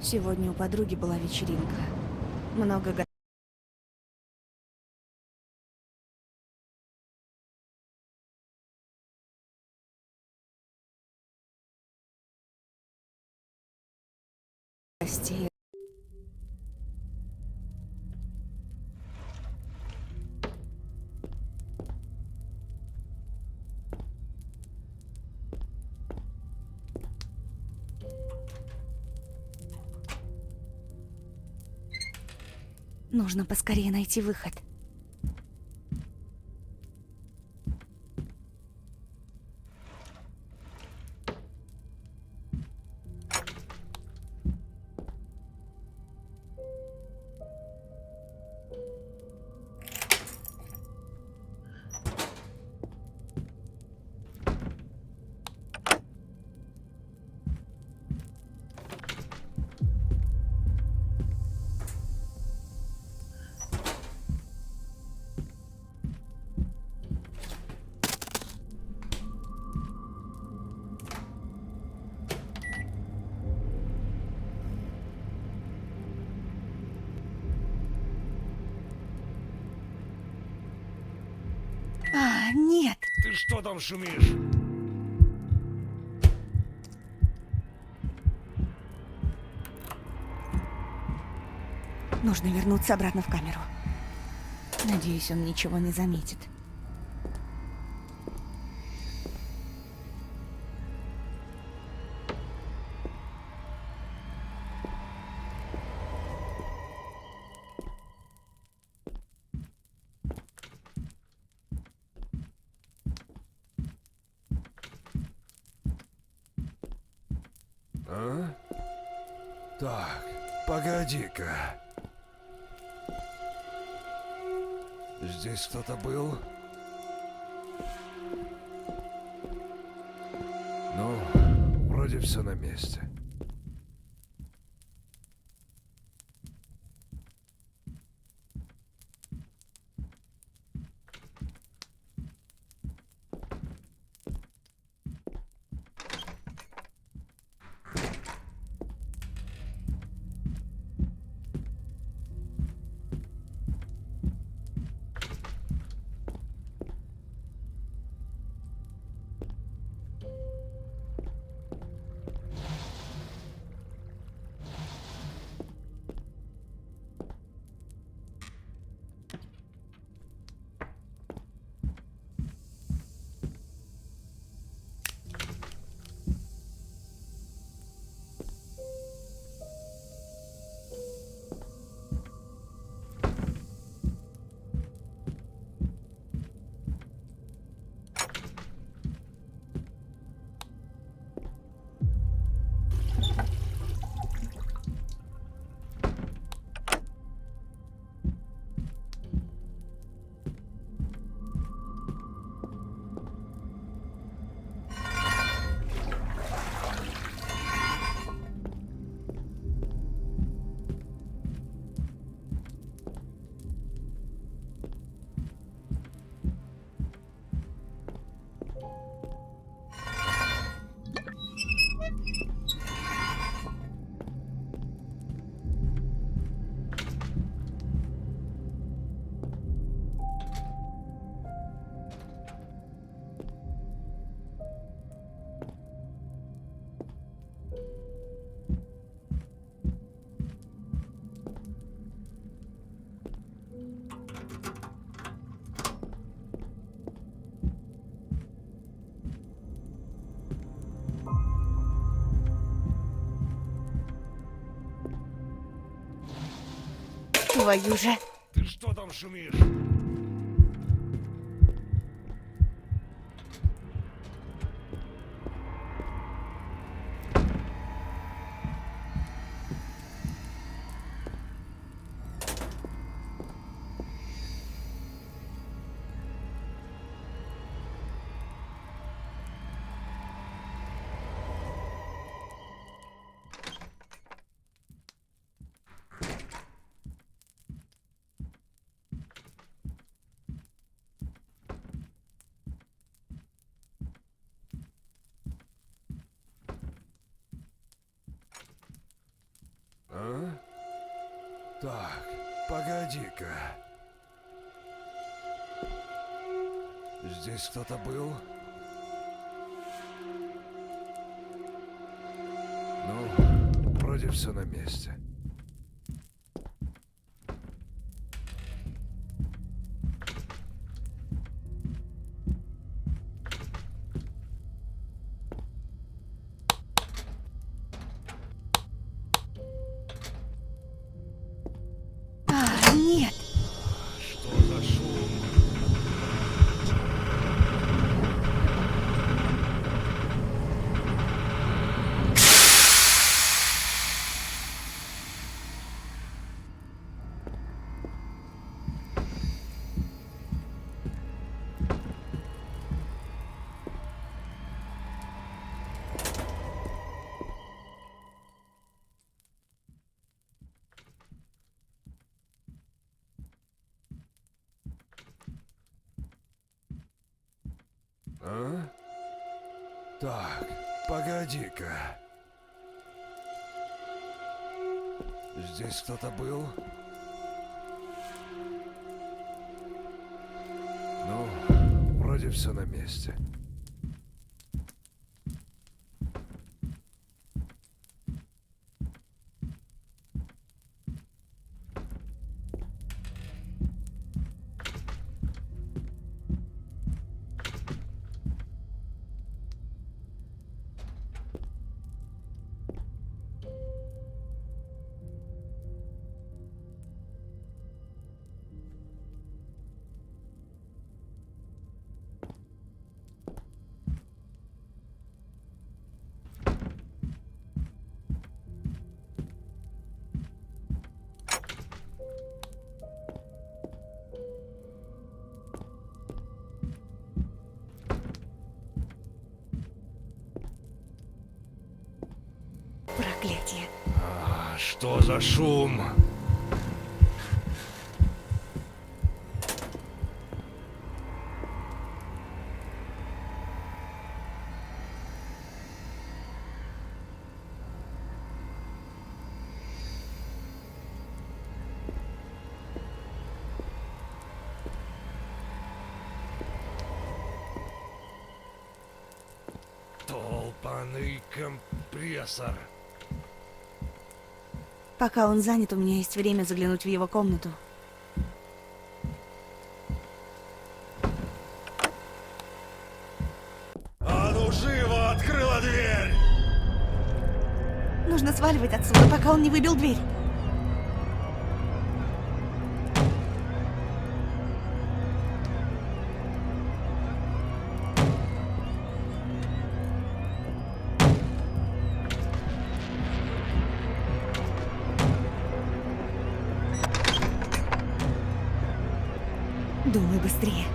Сегодня у подруги была вечеринка. Много гостей. Нужно поскорее найти выход. Нет! Ты что там шумишь? Нужно вернуться обратно в камеру. Надеюсь, он ничего не заметит. А? Так, погоди-ка. Здесь кто-то был? Ну, вроде все на месте. Твою же... Ты что там шумишь? А? Так, погоди-ка. Здесь кто-то был? Ну, вроде все на месте. Нет! Что за шум? А? Так, погоди-ка. Здесь кто-то был? Ну, вроде все на месте. Проклятие. Что за шум? Толпаный компрессор. Пока он занят, у меня есть время заглянуть в его комнату. А ну живо, открыла дверь! Нужно сваливать отсюда, пока он не выбил дверь. Думай быстрее.